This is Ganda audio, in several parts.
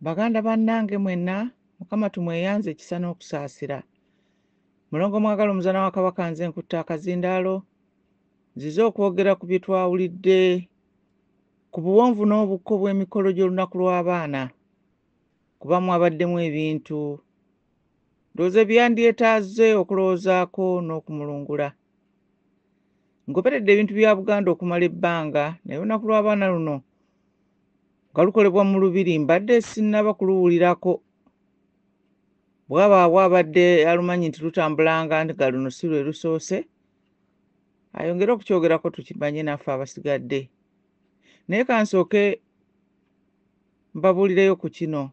Baganda bannange mwenna, Mukama tumweyanze ekisa n'okusaasira. Mulongo mwagala omuzana wa Kabaka nze nkutta akazindaalo, nzize okwogera ku bye twawulidde ku buwonvu n'obukko bw'emikolo gy'olunaku lw'abaana, kuba mwabaddemu ebintu ndowooza byandyetaaze okulowoozaako n'okumulungula. Ngoberedde ebintu bya Buganda okumala ebbanga, naye olunaku lw'abaana luno nga lukolebwa mu lubiri mbadde sinnaba kuluwulirako. Bw'abaawo abadde alumanyi nti lutambulanga nga luno si lwe lusoose, ayongere okukyogerako tukimanye naffe abasigadde. Naye kansooke mbabuulireyo ku kino.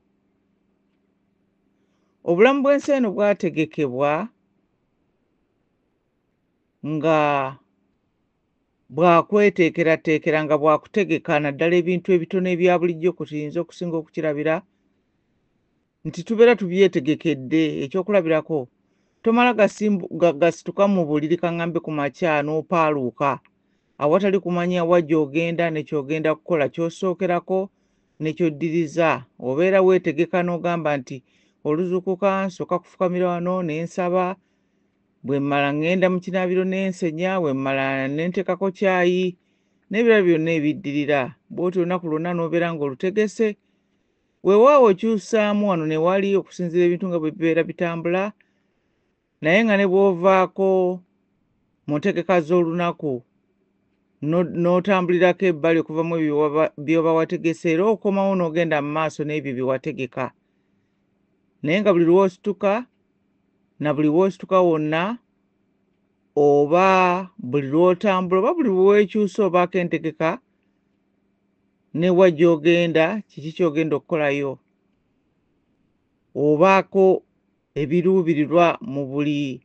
Obulamu bw'ensi eno bwategekebwa nga bwakweteekerateekera nga bwakutegeka naddala ebintu ebitono ebya bulijjo ku tuyinza okusinga okukirabira nti tubeera tubyetegekedde. Ekyokulabirako, tomala gasituka mu buliri kaŋŋambe ku makya n'opaaluuka awatali kumanya wa gy'ogenda ne ky'ogenda kukola, ky'osookerako ne ky'oddiriza. Obeera weetegeka n'ogamba nti oluzuukuka nsooka kufukamira wano ne nsaba, bwe mmala ŋŋenda mu kinaabiro n'ensenya, bwe mmala ne nteekako caayi n'ebirala byonna ebiddirira. Bw'otyo olunaku lwonna n'obeera ng'olutegese. Weewaawo okyusaamu wano ne wali okusinziira ebintu nga bwe bibeera bitambula, naye nga ne bw'ovaako mu ntegeka z'olunaku n'otambulirako ebbali okuva mu ebyo by'oba wategese, era okomawo n'ogenda mu maaso n'ebyo bye wategeka. Naye nga buli lw'osituka na buli lw'osituka wonna, oba buli lw'otambula oba buli lwekyusa obaako entegeka ne wa gy'ogenda, kiki ky'ogenda okukolayo. Obaako ebiruubirirwa mu buli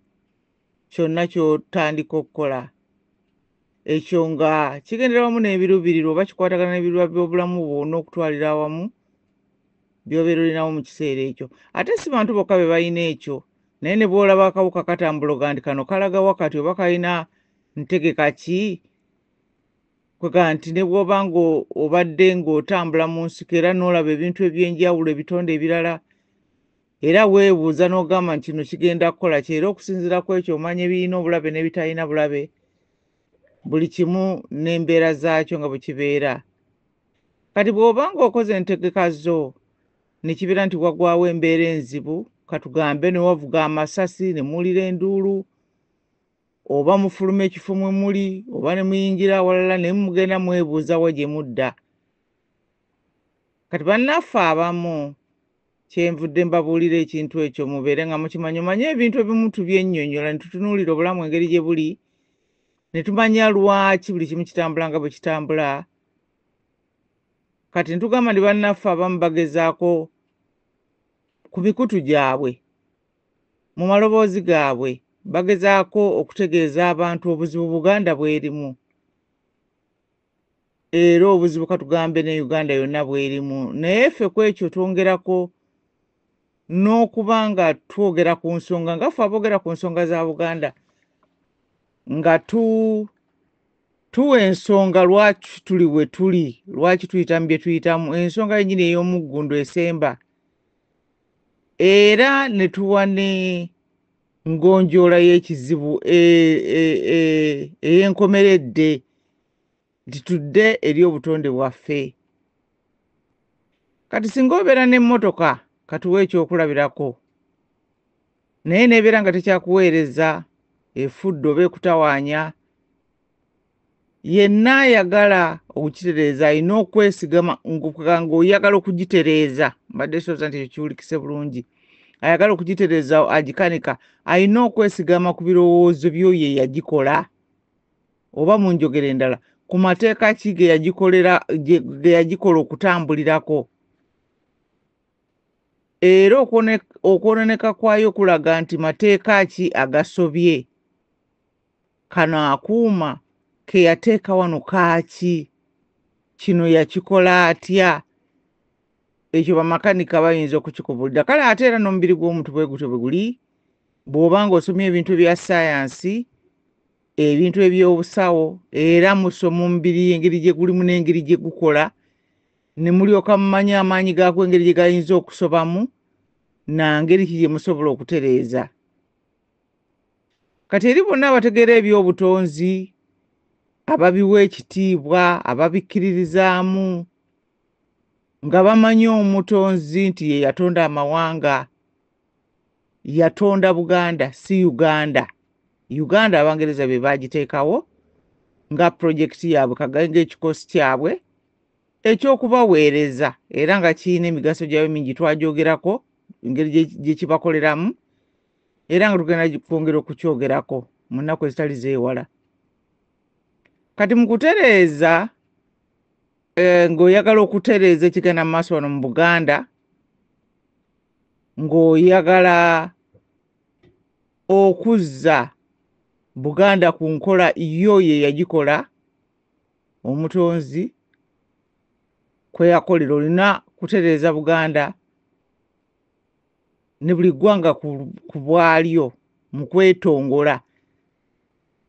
kyonna ky'otandika okukola. Ekyo nga kigendera wamu n'ebiruubirirwa oba kikwatagana n'ebiruubirirwa by'obulamu bwonna okutwalira awamu by'obeera olinawo mu kiseera ekyo. Ate si bantu bokka be balina ekyo, naye ne bw'olaba akawuka katambula oga nti kano kalaga wakati oba kalina ntegeka ki, kwega nti ne bw'oba ng'obadde ng'otambula mu nsiko era n'olaba ebintu eby'enjawulo, ebitonde ebirala, era weebuuza n'ogamba nti kino kigenda kukola ki, era okusinziira ku ekyo omanya ebirina obulabe n'ebitalina bulabe, buli kimu n'embeera zaakyo nga bwe kibeera. Kati bw'oba ng'okoze entegeka zo ne kibeera nti wagwawo embeera enzibu, katugambe ne wavuga amasasi ne muwulira enduulu, oba mufuluma ekifo mwe muli, oba ne muyingira awalala ne mugenda mwebuuza wa gye mudda. Kati bannaffe abamu kyenvudde mbabuulira ekintu ekyo mubeere nga mukimanyi. Omanye ebintu ebimu tubyennyonnyola ne tutunuulira obulamu engeri gye buli, ne tumanya lwaki buli kimu kitambula nga bwe kitambula. Kati ntugamba ndi bannaffe abamu bagezaako ku mikutu gyabwe, mu maloboozi gaabwe, bagezaako okutegeeza abantu obuzibu Buganda bw'erimu, era obuzibu katugambe ne Uganda yonna bw'erimu. Naye ffe ku ekyo twongerako n'okuba nga twogera ku nsonga nga ffe aboogera ku nsonga za Buganda, nga tuwa ensonga lwaki tuli we tuli, lwaki tuyita mu bye tuyitamu, ensonga yennyini ey'omuggundo esemba, era ne tuwa ne ngonjoola y'ekizibu ey'enkomeredde nti tudde eri obutonde bwaffe. Kati singa obeera n'emmotoka katuwa ekyokulabirako, naye neebeera nga tekyakuweereza, efudde oba ekutawaanya, yenna ayagala okukitereeza alina okwesigama ng'oyagala okugitereeza, mbadde sooza nti ekyo kiwulikise bulungi, ayagala okugitereeza agikanika, alina okwesigama ku birowoozo by'oyo eyagikola, oba mu njogera endala ku mateeka ki ge yagikola okutambulirako. Era okwononeka kwayo kulaga nti mateeka ki agasobye, kano akuuma ke yateeka wano kaaki, kino yakikola atya. Ekyo bamakanika bayinza okukikubulira. Kale ate era n'omubiri gw'omuntu bwe gutyo bwe guli, bw'oba ng'osomye ebintu ebya sayansi, ebintu eby'obusawo, era musoma omubiri engeri gye gulimu n'engeri gye gukola, ne mulyoka mumanya amaanyi gaako engeri gye gayinza okusobamu na ngeri ki gye musobola okutereeza. Kati eri bonna abategeera eby'obutonzi, ababiwa ekitiibwa, ababikkiririzaamu, nga bamanyi omutonzi nti ye yatonda amawanga, yatonda Buganda si Uganda. Uganda Abangereza be baagiteekawo nga projekiti yaabwe kaganga ekikosi kyabwe ekyokubaweereza era nga kirina emigaso gyayo mingi twagyogerako engeri gye kibakoleramu era nga tugenda kwongera okukyogerako mu nnaku ezitali zeewala. Kati mu kutereeza ng'oyagala okutereeza ekigenda mu maaso wano mu Buganda, ng'oyagala okuzza Buganda ku nkola yo ye yagikola omutonzi kwe yakolera, olina kutereeza Buganda ne buli ggwanga ku bwalyo mu kwetongola.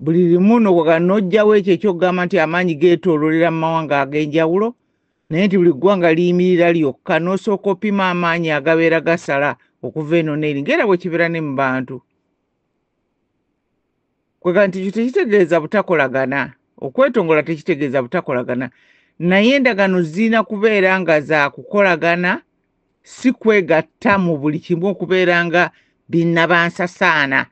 Buli limu n'ojjawo ekyo ekyokugamba nti amaanyi geetooloolera mu mawanga ag'enjawulo, naye nti buli ggwanga liyimirira lyokka n'osooka opima amaanyi agabeera gasala okuva eno n'eri, ng'era bwe kibeera ne mu bantu. Kwega nti ekyo tekitegeeza butakolagana. Okwetongola tekitegeeza butakolagana. Naye endagaano zirina kubeera nga za kukolagana, si kwegatta mu buli kimu okubeera nga binnabansasaana.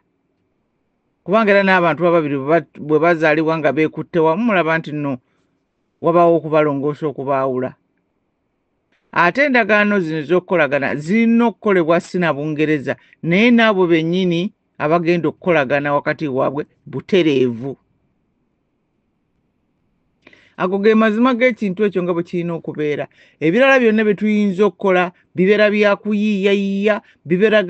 Kubanga era n'abantu ababiri bwe bazaalibwa nga beekutte wamu mulaba nti nno wabaawo okubalongoosa okubaawula. Ate endagaano zino ez'okukolagana zirina okukolebwa si na Bungereza, naye n'abo bennyini abagenda okukolagana wakati waabwe butereevu. Ago ge mazima g'ekintu ekyo nga bwe kirina okubeera. Ebirala byonna bye tuyinza okukola bibeera bya kuyiiyayiiya, bibeera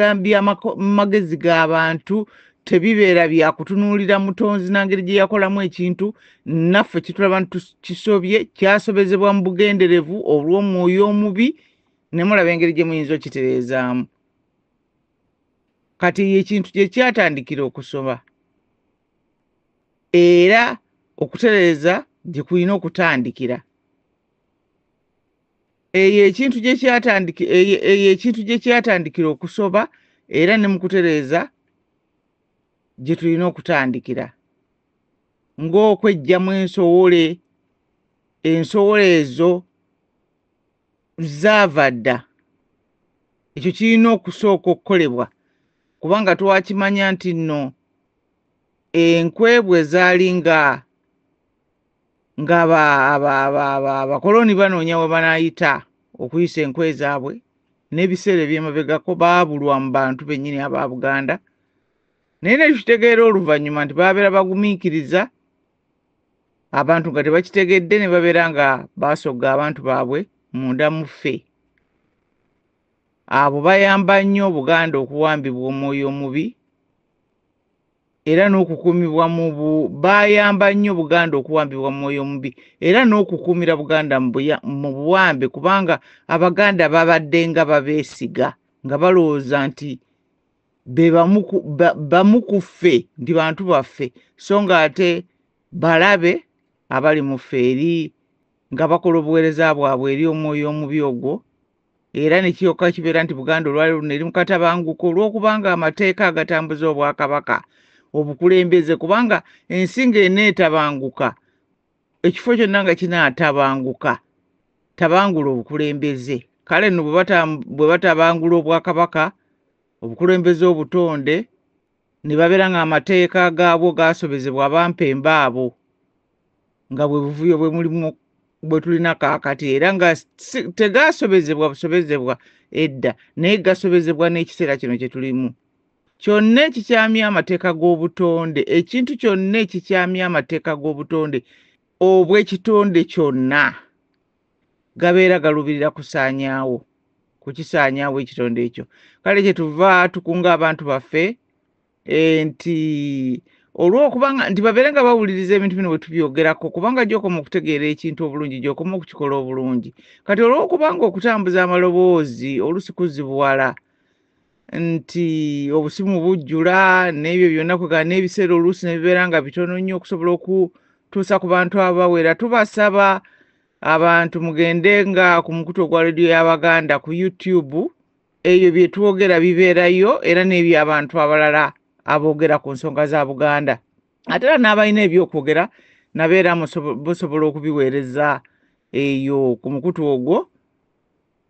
magezi g'abantu, tebibeera bya kutunuulira mutonzi n'engeri gye yakolamu ekintu, naffe kitulaba kisobye, kyasobezebwa mu bugenderevu olw'omwoyo omubi, ne mulaba engeri gye muyinza okitereezaamu. Kati ekintu gye kyatandikira okusoba era okutereeza gye kulina okutandikira. Eyo ekintu gye kyatandikira okusoba era ne mu kutereeza gye tulina okutandikira. Ng'okweggyamu ensowole ezo zaava dda. Ekyo kirina okusooka okukolebwa kubanga twakimanya nti nno enkwe bwe zaali nga abakoloni banoonya we banaayita okuyisa enkwe zaabwe, n'ebiseera eby'emabegako baabulwa mu bantu bennyini aba Buganda. Naye ne tukitegeera oluvannyuma nti baabeera bagumiikiriza, abantu nga tebakitegedde ne babeera nga baasogga abantu baabwe munda mu ffe. Abo bayamba nnyo Buganda okuwambibwa omwoyo omubi era n'okukuumibwa bayamba nnyo Buganda okuwambibwa mu mwoyo omubi era n'okukuumira Buganda mu buwambe, kubanga Abaganda babadde nga babeesiga nga balowooza nti bamu ku ffe, ndi bantu baffe, so nga ate balabe abali mu ffe eri nga bakola obuweereza bwabwe eri omwoyo omubi ogwo. Era ne kiryoka kibeera nti Buganda olwali luno eri mu katabanguko olw'okubanga amateeka agatambuza Obwakabaka obukulembeze, kubanga ensi ng'eneetabanguka, ekifo kyonna nga kinaatabanguka, tabangula obukulembeze. Kale nno bwe batabangula Obwakabaka, obukulembeze obutonde, ne babeera nga amateeka gaabwo gaasobezebwa abampembe abo, nga bwe buvuyo bwe mulimu bwe tulina kaakati, era nga tegaasobezebwa busobezebwa edda, naye gasobezebwa n'ekiseera kino kye tulimu. Kyonna ekikyamya amateeka g'obutonde, ekintu kyonna ekikyamya amateeka g'obutonde obw'ekitonde kyonna gabeera galubirira kukisaanyaawo ekitonde ekyo. Kale kye tuva tukunga abantu baffe nti olw'okubanga nti babeere nga bawuliriza ebintu bino bwe tubyogerako, kubanga gy'okoma okutegeera ekintu obulungi gy'okoma okukikola obulungi. Kati olw'okubanga okutambuza amaloboozi oluusi kuzibuwala, nti obusimu bujjula n'ebyo byonna kwegala n'ebiseera oluusi ne bibeera nga bitono nnyo okusobola okutuusa ku bantu abawera, tubasaba abantu mugende nga ku mukutu ogwa radio y'Abaganda ku YouTube eyo bye twogera bibeerayo era n'ebyo abantu abalala aboogera ku nsonga za Buganda ate era n'abalina ebyokwogera nabeera musobola okubiweereza eyo ku mukutu ogwo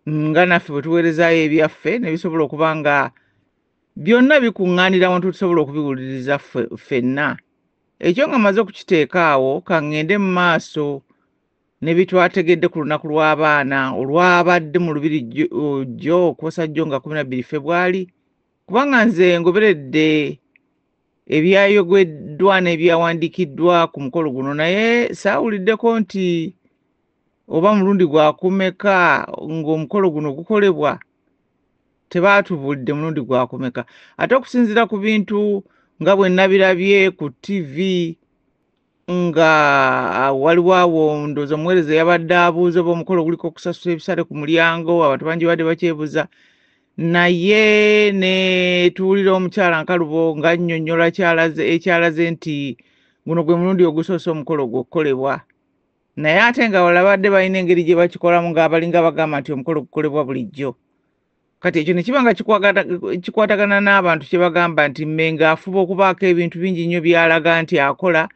nga naffe bwe tuweerezaayo ebyaffe ne bisobola okuba nga byonna bikuŋŋaanira wantu tusobola okubiwuliriza ffenna ekyo nga maze okukiteeka awo kaŋŋende mu maaso ne bitwategedde ku lunaku lw'abaana olwabadde mu lubiri jjo okwosa jjo nga 12 February kubanga nze ngoberedde ebyayogeddwa n'ebyawandiikiddwa ku mukolo guno naye saawuliddeko nti oba mulundi gwakumeka ng'omukolo guno gukolebwa tebaatubulidde mulundi gwakumeka ate okusinziira ku bintu nga bwe nabirabye ku TV nga waliwo awo ndowooza omuweereza yabadde abuuza oba omukolo guliko okusasula ebisale ku mulyango abantu bangi badde bakyebuuza naye ne tuwulira omukyala Nkalubo ng'annyonnyola ekyalaze nti guno gwe mulundi ogusoose omukolo gw'okukolebwa naye ate nga balabadde balina engeri gye bakikolamu ng'abalinga bagamba nti omukolo gukolebwa bulijjo kati ekyo ne kiba nga kikwatagana n'abantu kye bagamba nti Mmengo afuba okubaako ebintu bingi nnyo by'alaga nti akola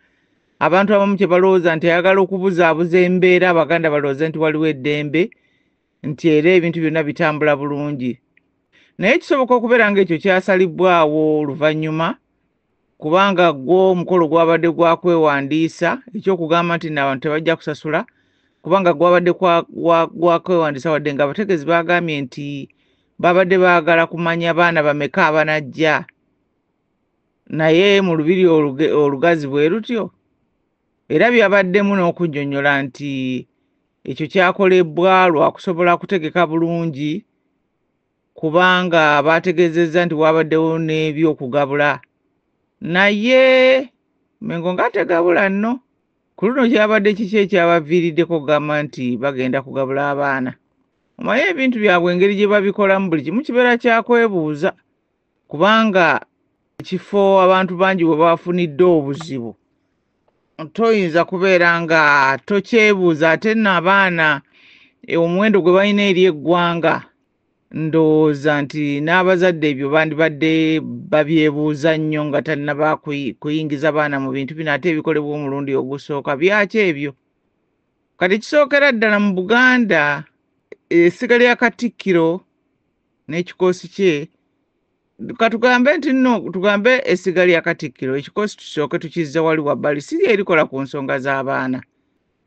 abantu abamu kye balowooza nti ayagala okubuzaabuza embeera Abaganda balowooza nti waliwo eddembe nti era ebintu byonna bitambula bulungi naye kisoboka okubeera ng'ekyo kyasalibwawo oluvannyuma kubanga gwo omukolo gwabadde gwakwewandiisa ekyokugamba nti n'abantu tebajja kusasula kubanga gwabadde gwakwewandiisa wadde nga abategeezi bagambye nti babadde baagala kumanya baana bameka abanajja naye mu lubiri olugazi bwe rutyo era byabaddemu n'okunnyonnyola nti ekyo kyakolebwa lwa kusobola kutegeka bulungi kubanga bategeezezza nti wabaddewo n'ebyokugabula naye Mmengo ng'ategabula nno ku luno kyabadde kiki ekyabaviiriddeko kugamba nti bagenda kugabula abaana omanyi ebintu byabwe engeri gye babikolamu buli kimu kibeera kyakwebuuza kubanga ekifo abantu bangi bwe bafunidde obuzibu toyinza kubeera nga tokyebuuza ate nno abaana omuwendo gwe balina eri eggwanga ndowooza nti n'abazadde ebyo bandibadde babyebuuza nnyo nga tannaba kuyingiza baana mu bintu bino ate ebikolebwa omulundi ogusooka byaki ebyo kati kisookera ddala mu Buganda essiga lya Katikkiro n'ekikoosi kye katugambe nti nno tugambe essiga lya Katikkiro ekikoosi tusooke tukizza wali wabbali si erikola ku nsonga z'abaana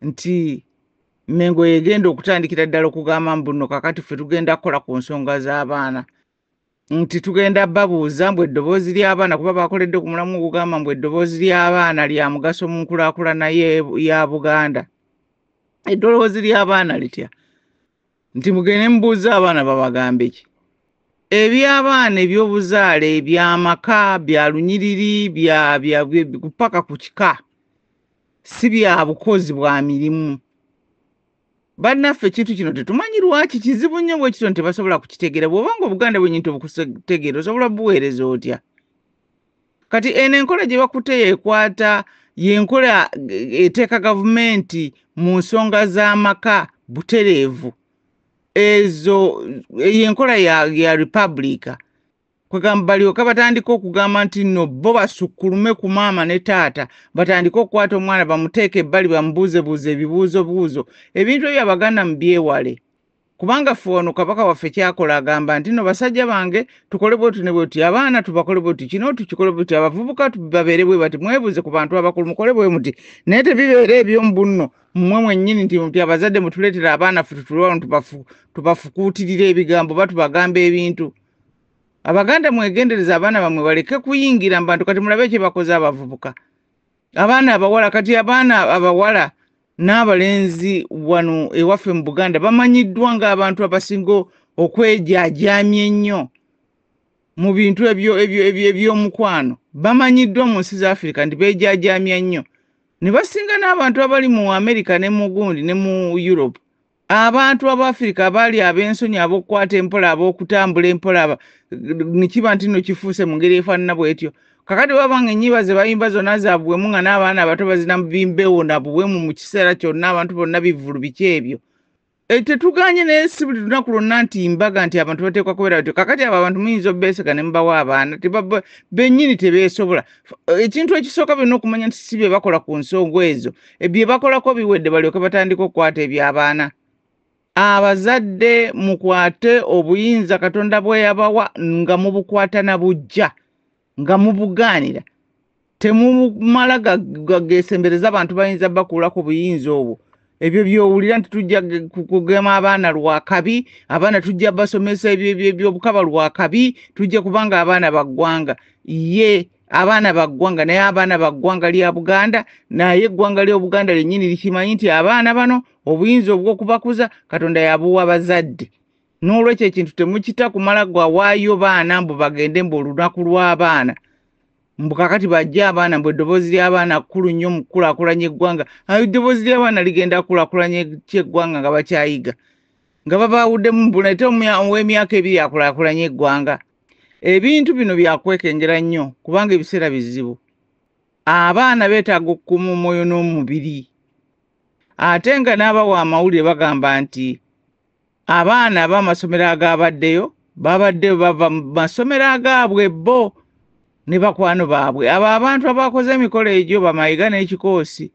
nti Mmengo yegenda okutandikira ddala okugamba mbuno kakati ffe tugenda kukola ku nsonga z'abaana nti tugenda babuuza mbwe eddoboozi ly'abaana kuba bakoledde ku mulamu okugamba mbwe eddoboozi ly'abaana lya mugaso mu nkulaakulana ya Buganda eddoboozi ly'abaana litya nti mugende mubuuza abaana babagambe ki eby'abaana eby'obuzaale eby'amaka bya lunyiriri bya paka ku kika si bya bukozi bwa mirimu bannaffe ekintu kino tetumanyi lwaki kizibu nnyo bwe kityo tebasobola kukitegeera bw'obanga Obuganda bwennyini tobukutegeera osobola buweereza otya kati eno enkola gye bakutte yeekwata y'enkola eteeka gavumenti mu nsonga z'amaka butereevu ezo y'enkola ya Republika kwegamba balyoka batandika okugamba nti nno bo basukkulume ku maama ne taata batandika okukwata omwana bamuteeke ebbali bamubuuzebuuze ebibuuzo ebintu ebyo Abaganda mu byewale kubanga ffe wano kabaka waffe kyakola agamba nti nno basajja bange tukole bwetu ne bwetu abaana tubakole bwetu kino tukikole bwetu abavubuka babeere bwe bati mwebuuze ku bantu abakulu mukole bwe muti naye tebibeera eby'omu bunno mmwe mwennyini nti abazadde mutuleetera abaana ffe tutulwano tubafukuutirira ebigambo batubagamba ebintu Abaganda mwegendereza abaana bamwe baleke kuyingira mu bantu kati mulabe kye bakoze abavubuka abaana abawala kati abaana abawala n'abalenzi wano ewaffe mu Buganda bamanyiddwa ng'abantu abasinga okwejajaamya ennyo mu bintu eby'omukwano bamanyiddwa mu nsi za Afrika nti beejajaamya nnyo ne basinga n'abantu abali mu America ne mu gundi ne mu Europe abantu ab'Afrika abaali ab'ensonyi ab'okukwata empola ab'okutambula empola nikiba nti nno kifuuse mu ngeri efaanana bw'etyo kakati babanga enyiba ze bayimba zonna zaabwemu nga n'abaana abato bazina bimbewo nabuwemu mu kiseera kyonna abantu bonna bivulu biki ebyo. Tetuganye naye si buli lunaku lwonna nti mbaga nti abantu bateekwa kubeera batyo. Kakati abo abantu muyinza obbeesiga ne mubawa abaana bennyini tebeesobola. Ekintu ekisooka byonna okumanya nti si bye bakola ku nsonga ezo. Bye bakolako biwedde balyoke batandika okukwata eby'abaana. Abazadde mukwate obuyinza Katonda bwe yabawa nga mubukwata na bujja, nga mubugaanira. Temumala gageesembereza abantu bayinza bakuulako buyinza obwo. Ebyo byowulira nti tujja kugema abaana lwakabi, abaana tujja basomesa ebyobukaba lwakabi, tujja kubanga abaana baggwanga. Ye abaana baggwanga naye abaana baggwanga lya Buganda, naye eggwanga ly'Obuganda lyennyini likimanyi nti abaana bano obuyinza obw'okubakuza Katonda yabuwa bazadde. N'olwekyo ekintu temukita kumala gwawaayo baana mbu bagende mbu olunaku lw'abaana. Mbu kakati bajja abaana mbu eddoboozi ly'abaana kkulu nnyo mu kukulaakulanya eggwanga. Eddoboozi ly'abaana ligenda kukulaakulanya eggwanga nga bakyayiga. Nga babaawuddemu mbu nate ow'emyaka ebiri akulaakulanya eggwanga. Ebintu bino byakwekengera nnyo kubanga ebiseera bizibu. Abaana beetaaga okukuuma omwoyo n'omubiri. Ate nga n'abawa amawulire bagamba nti abaana ab'amasomero agaabaddeyo babaddeyo bava mu masomero agaabwe bo ne bakwano baabwe. Abo abantu abakoze emikolo egyo bamayiga n'ekikoosi.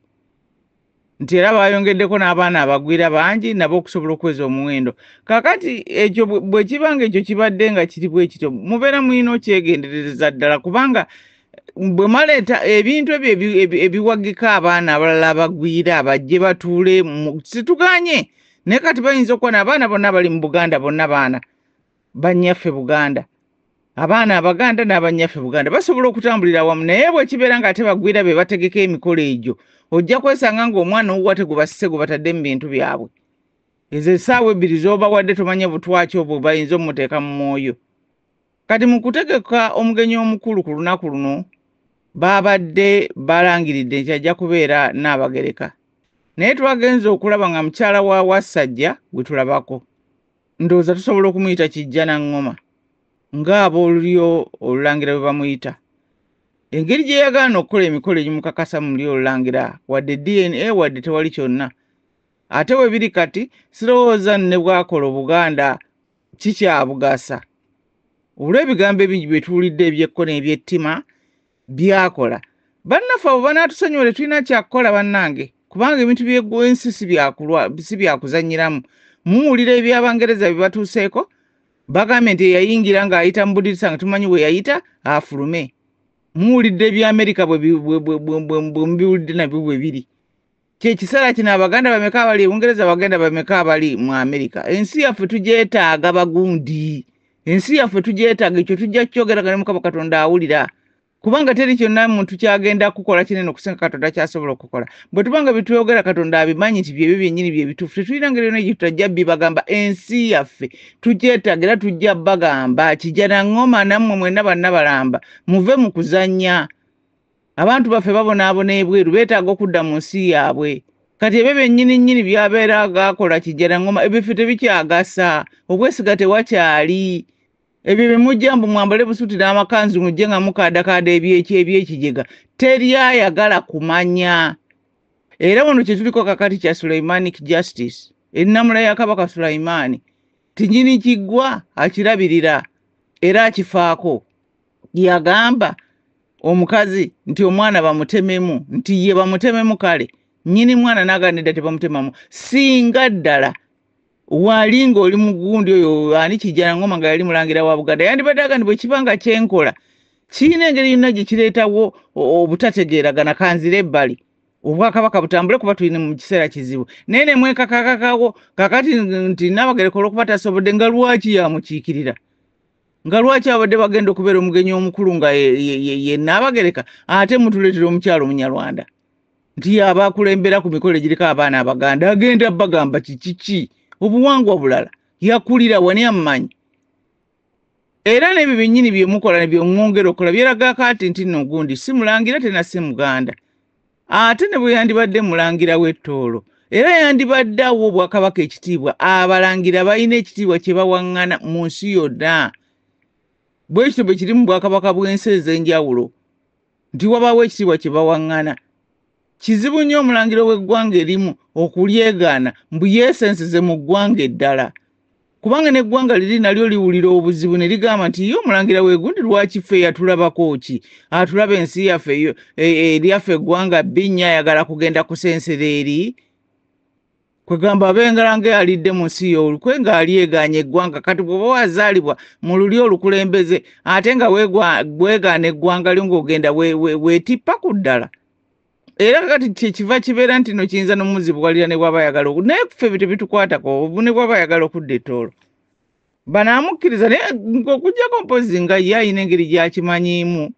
Nti era bayongeddeko n'abaana abagwira bangi nabo okusobola okweza omuwendo. Kakati ekyo bwe kibanga ekyo kibadde nga kiri bwe kityo mubeera mulina okyegendereza ddala kubanga bwe maleeta ebintu ebyo ebiwagika abaana abalala abagwira bajje batuule situganye. Naye kati bayinza okuba n'abaana bonna bali mu Buganda bonna baana bannyaffe Buganda. Abaana Abaganda n'abanyaffe Buganda basobola okutambulira wamu, naye bwe kibeera ng'ate bagwira be bategeka emikolo egyo ojja kwesanga ng'omwana owuwate gwe basise gwe batadde mu bintu byabwe. Ezo essaawa ebbiri z'obawadde tomanye butwaki obwo bayinza omuteeka mu mwoyo. Kati mu kutegeka omugenyi omukulu ku lunaku luno babadde balangiridde nti ajja kubeera Nnaabagereka. Naye twagenze okulaba nga mukyala wa Wassajja gwe tulabako. Ndowooza tusobola okumuyita Kijja na Ngoma. Ng'aboolulyo olulangira bwe bamuyita. Engeri gye yagaana okukola emikolo egimukakasa mu lyo olulangira wadde DNA wadde tewali kyonna. Ate we biri kati sirowooza ne bwakola Obuganda kikyabugasa. Olw'ebigambo ebingi bye tuwulidde ebyekko n'ebyettima byakola. Bannaffe abo banaatusonyiwa tulina kyakukola bannange kubanga ebintu by'ensi si byakuzannyiramu. Muwulira eby'Abangereza bye batuuseeko bagambye nti yayingira ng'ayita mu budirisa nga tumanyi we yayita afulume. Muwulidde eby'Amerika bwe mubiwulidde nabyo bwe biri. Kyekiseera kino Abaganda bameka abali Bungereza, Abaganda bameka abali mu Amerika. Ensi yaffe tugyetaaga bagundi. Ensi yaffe tugyetaaga, ekyo tujja kyogera ne Mukama Katonda awulira. Kubanga teri kyonna muntu kyagenda kukola kinene okusinga Katonda kyasobola okukola. Bwe tubanga bituyogera Katonda abimanyi nti byebyo byennyini bye bituufu. Tetulina ngeri yonna gye tutajja bibagamba ensi yaffe tugyetaaga era tujja bagamba Kijja na Ngoma nammwe mwenna bannabalamba muve mu kuzannya. Abantu baffe babonaabona ebweru beetaaga okudda mu nsi yaabwe. Kati ebyo byennyini byabeera gakola Kijja na Ngoma ebiffe tebikyagasa. Obwesiga tewakyali. Ebyo bimujja mbu mwambale busuuti n'amakanzu mujje nga mukaadakaada ebyekigega teri ayagala kumanya. Era wano kye tuliko kakati kya Suleimanic Justice, ennamula ya Kabaka Sulaimaani tinyini kiggwa akirabirira era akifaako. Yagamba omukazi nti omwana bamutememu, nti ye bamutememu kale nnyini mwana n'aganidda tebamutemamu. Singa ddala wali ng'oli mugundi oyo ani Kijja na Ngoma nga yali mulangira wa Buganda yandibadde agambye bwe kibanga kyenkola kirina engeri yonna gye kireetawo obutategeeragana kanzira ebbali Obwakabaka butambule kuba tulina mu kiseera kizibu. Naye ne mwekakakawo kakati nti Nnaabagereka olw'okuba tasobodde nga lwaki yamukiikirira, nga lwaki abadde bagenda okubeera omugenyi omukulu nga ye Nnaabagereka ate mutuleetera omukyalo Munyarwanda nti abakulembera ku mikolo egiriko abaana Abaganda agenda bagamba kiki obuwangwa bulala yakulira wani amanyi. Era n'ebyo byennyini bye mukola ne byongera okukola byeraga kati nti nno gundi si mulangira tena si Muganda. Ate ne bwe yandibadde mulangira w'ettoolo era yandibadde awo Obwakabaka ekitiibwa. Abalangira balina ekitiibwa kye bawaŋŋana mu nsi yonna. Bwe kityo bwe kiri mu Bwakabaka bw'ensi ez'enjawulo. nti wabaawo ekitiibwa kye bawaŋŋana. Kizibu nnyo omulangiro w'eggwanga erimu okulyegaana mbu yeesensize mu ggwanga eddala. Kubanga n'eggwanga liri nalyo liwulira obuzibu ne ligamba nti ye omulangira weegundi lwaki ffe yatulabako ki? Atulaba ensi yaffe eryaffe eggwanga bbi ayagala kugenda kusensera eri. Kwegamba abengalanga yalidde mu nsi y'olukwe ng'alyegaanya eggwanga kati bw'oba wazaalibwa mu luli olukulembeze ate nga weegaana eggwanga lyo ng'ogenda weetippa ku ddala. Era kati kyekiva kibeera nti no kiyinza n'omuzibuwalira ne bw'aba ayagala naye ffe tebitukwatako ne bw'aba ayagala okudda ettoolo. Banaamukkiriza naye okuggyako mpozi nga ye ayina engeri gy'akimanyiimu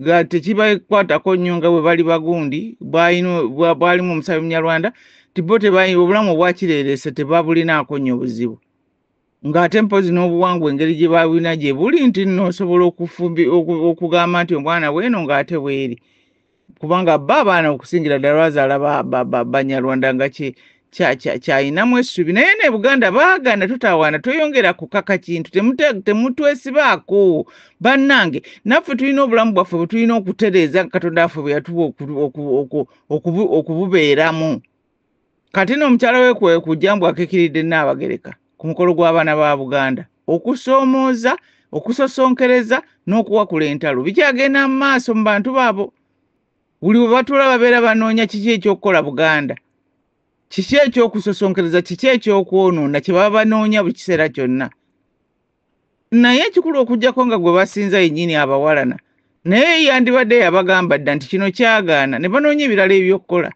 nga tekibakwatako nnyo nga bwe bali bagundi bwalimu omusabe Munyarwanda ti bo obulamu obwakireerese tebabulinaako nnyo buzibu. Ng'ate mpozi n'obuwangwa engeri gye babulina gye buli nti nno osobola okugamba nti omwana weeno ng'ate weeri. Kubanga bba abaana okusingira ddala lwazaala Banyarwanda nga kyayinamu essuubi. Naye ne Buganda baagaana tutawaana tweyongera kukaka kintu temutwesibaako bannange. Naffe tulina obulamu bwaffe bwe tulina okutereeza Katonda waffe bwe yatuwa okububeeramu. Kati n'omukyala we kujjambwa akekiridde Nnaabagereka ku mukolo gw'abaana ba Buganda okusoomooza okusosonkereza n'okuwakula entalo bikyagenda mu maaso mu bantu baabo. Buli bwe batuula babeera banoonya kiki ekyokukola Buganda, kiki ekyokusosonkereza, kiki ekyokwonoona kye baba banoonya buli kiseera kyonna. Naye ekikulu okuggyako nga gwe basinza yennyini abawalana naye yandibadde yabagamba dda nti kino kyagaana ne banoonya ebirala ebyokukola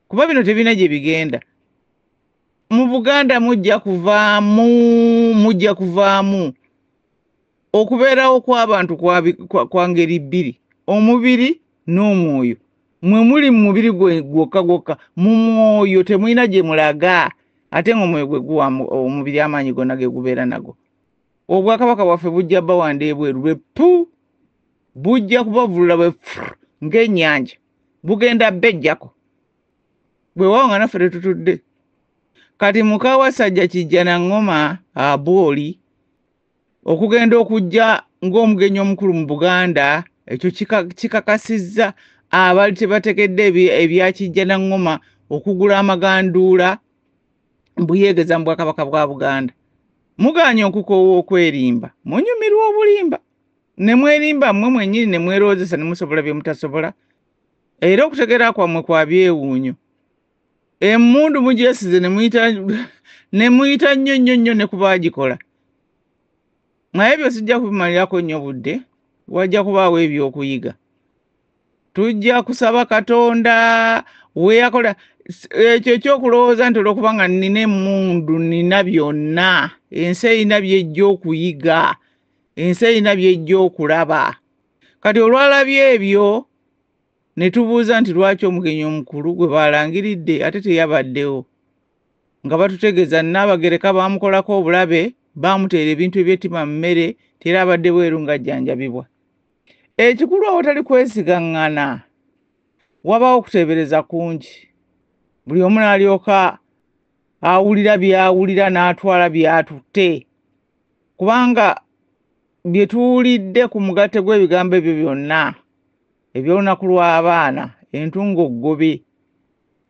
kuba bino tebina gye bigenda. Mu Buganda mujja kuvaamu okubeerawo kw'abantu kwa ngeri bbiri, omubiri n'omwoyo. Mwe muli mu mubiri gwokka mu mwoyo temulina gye mulaga ate ng'omwoyo gwe guwa omubiri amaanyi gonna ge gubeera nago. Obwakabaka bwaffe bujja bawanda ebweru lwepu bujja kubavulula ng'ennyanja bugenda bejjako bwe waawo nga naffe tetutudde. Kati muka Wasajja Kijjanaŋŋoma Abooli okugenda okujja ng'omugenyi omukulu mu Buganda ekyo kikakasizza abali tebategedde ebya Kijjanaŋŋoma okugula amaganduula mbuyeegeza mu Bwakabaka bwa Buganda. Muganye okukoowa okwerimba munyumirwa obulimba ne mwerimba mmwe mwennyini ne mweroozesa ne musobola bye mutasobola. Era okutegeera kwammwe kwa byewuunyo. Emmundu mugyesize ne muyita nnyo ne kubaagikola. Naye byo sijja kubimalirako nnyo budde, wajja kubaawo ebyokuyiga. Tujja kusaba Katonda weyakola ekyo ekyokulowooza nti olw'okuba nga nina emmundu nina byonna, ensi erina by'ejja okuyiga, ensi erina by'ejja okulaba. Kati olwalabye ebyo ne tubuuza nti lwaki omugenyi omukulu gwe balangiridde ate teyabaddewo, nga batutegeeza Nnaabagereka baamukolako obulabe baamuteera ebintu ebyettima mu mmere tera abadde bweru ng'ajjanjabibwa. Ekikulu awatali kwesigaŋŋana wabaawo okuteebereza kungi. Buli omu n'alyoka awulira by'awulira n'atwala by'atutte. Kubanga bye tuwulidde ku mugatte gw'ebigambo ebyo byonna eby'olunaku lw'abaana entungoggobe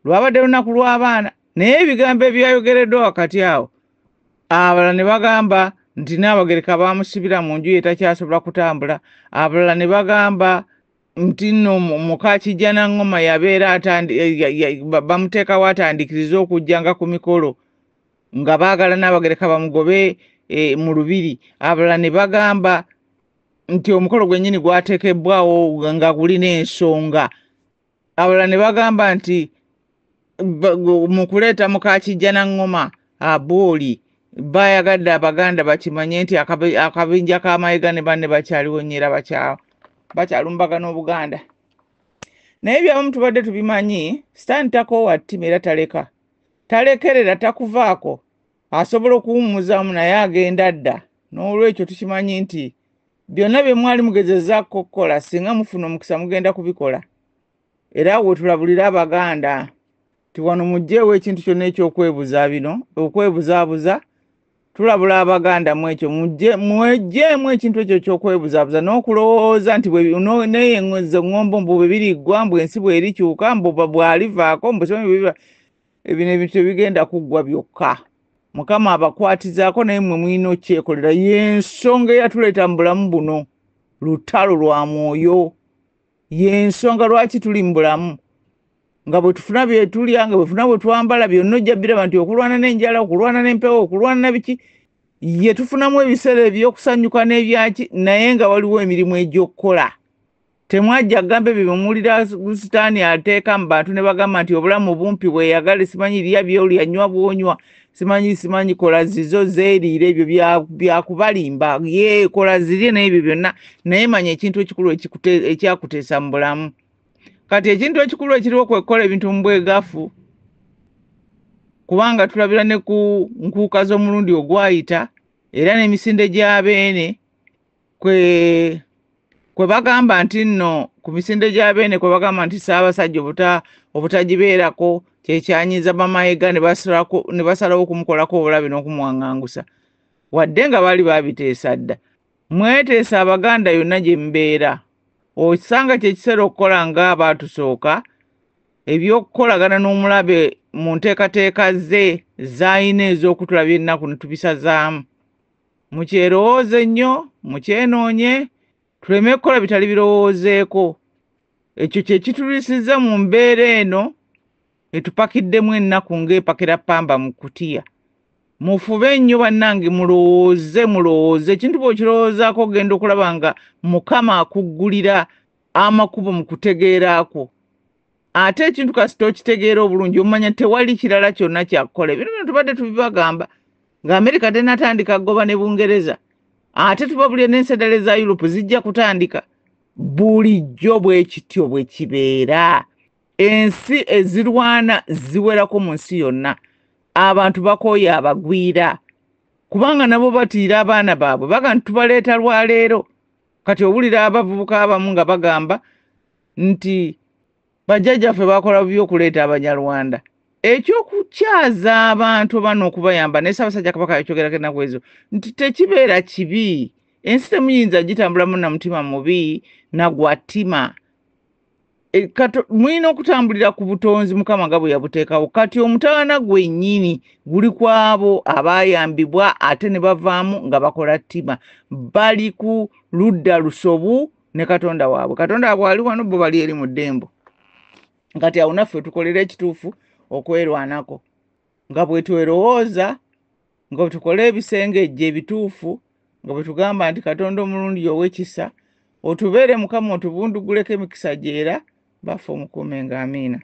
lwabadde lunaku lw'abaana naye ebigambo ebyayogereddwa wakati awo abalala ne bagamba nti Nnaabagereka baamusibira mu nju ye takyasobola kutambula, abalala ne bagamba nti nno muka Kijjanaŋŋoma yabeera bamuteekawo atandikiriza okujjanga ku mikolo nga baagala Nnaabagereka bamugobe mu lubiri. Abalala ne bagamba nti omukolo gwennyini gwateekebbwawo nga gulina ensonga. Abalala ne bagamba nti mu kuleeta muka Kijjanaŋŋoma Abooli bayagadde Abaganda bakimanye nti akabinja k'amayiga ne banne bakyaliwo nnyo era bakyalumbagana n'Obuganda. Naye byabamu tubadde tubimanyi, Sitaani takoowa ttima era talekerera takuvaako, asobola okuwummuzaamu naye agenda dda. N'olwekyo tukimanyi nti byonna bye mwali mugezezzaako okukola singa mufuna omukisa mugenda kubikola. Era we tulabulira Abaganda ti wano muggyeewo ekintu kyonna eky'okwebuza bino okwebuzaabuza tulabula abaganda mwekyo mwejjeemu ekintu ekyo ky'okwebuzaabuza n'okulowooza nti neyeŋŋoza eŋŋombo mbu bwe biriggwa mbu ensi bwerikyuka mbu bwalivaako mbu ebino ebintu tebigenda kuggwa byokka. Mukama abakwatizaako naye mmwe mulina okyekolera. Y'ensonga eyatuleeta mu bulamu buno, lutalo lwa mwoyo. Y'ensonga lwaki tuli mu bulamu. Nga bwe tufuna bye tulya, nga bwe tufuna bwe twambala, byonna ojja biraba nti okulwana n'enjala, okulwana n'empewo, okulwana na biki, ye tufunamu ebiseera eby'okusanyuka n'ebyaki, naye nga waliwo emirimu egy'okkola. Temwajja gamba ebyo byemuwulira Sitaani ateeka mu bantu ne bagamba nti obulamu bumpi bweyagale, simanyi lya by'olya, nnywa bw'onywa, simanyi kola zizo zeeriire, ebyo byakubalimba. Ye kola zirye n'ebyo byonna, naye manya ekintu ekikulu ekyakuteesa mu bulamu. Kati ekintu ekikulu ekiriwo kwe kukola ebintu mu bwegafu, kubanga tulabira ne ku nkuuka z'omulundi ogwayita era n'emisinde gy'abeene kwe bagamba nti nno ku misinde gy'abeene kwe bagamba nti Ssaabasajja obutagibeerako kyekyanyiza bamayiga ne basalawo okumukolako obulabe n'okumuwaŋŋangusa, wadde nga baali babiteesa dda. Mweteesa Abaganda yonna gye mbeera. Osanga kyekiseera okukola ng'abaatusooka, eby'okukolagana n'omulabe mu nteekateeka ze z'ayina ez'okutulabya ennaku ne tubisazaamu. Mukyerowooze nnyo, mukyenoonye, tuleme kukola bitali birowoozeeko. Ekyo kye kitulisiza mu mbeera eno etupakiddemu ennaku ng'epakira ppamba mu kutiya. Mufube nnyo bannange, mulowooze. Ekintu bw'okirowoozaako ogenda okulaba nga Mukama akuggulira amakubo mu kutegeeraako. Ate ekintu kasita okitegeera obulungi omanya tewali kirala kyonna kyakukola. Ebintu bino tubadde tubibagamba nga Amerika tennatandika kugoba ne Bungereza. Ate tubabulye n'ensedale za Europe zijja kutandika. Bulijjo bwe kityo bwe kibeera. Ensi ezirwana ziwerako mu nsi yonna. Abantu bakooye abagwira. Kubanga nabo batiira abaana baabwe. Baga nti tubaleeta lwaleero. Kati owulira abavubuka abamu nga bagamba nti bajjajjaffe bakola by'okuleeta Abanyarwanda. Ekyokukyaza abantu oba n'okubayamba ne Ssaabasajja Kabaka yakyogerako ennaku ezo nti tekibeera kibi. Ensi temuyinza gitambulamu na mutima mubi na gwa ttima. Mulina okutambulira ku butonzi Mukama nga bwe yabuteekawo. Kati omutawaana gwennyini guli ku abo abaayambibwa ate ne bavaamu nga bakola ttima. Bali ku ludda lusobu ne Katonda waabwe. Katonda waabwe ali wano, bo bali eri mu ddembo. Kati awo naffe tukolera ekituufu okwerwanako. Nga bwe twerowooza, nga bwe tukola ebisengejje ebituufu, nga bwe tugamba nti Katonda omulungi ow'ekisa, otubeere Mukama otubunduguleko emikisa gyera, baffe omukuumenga. Amiina.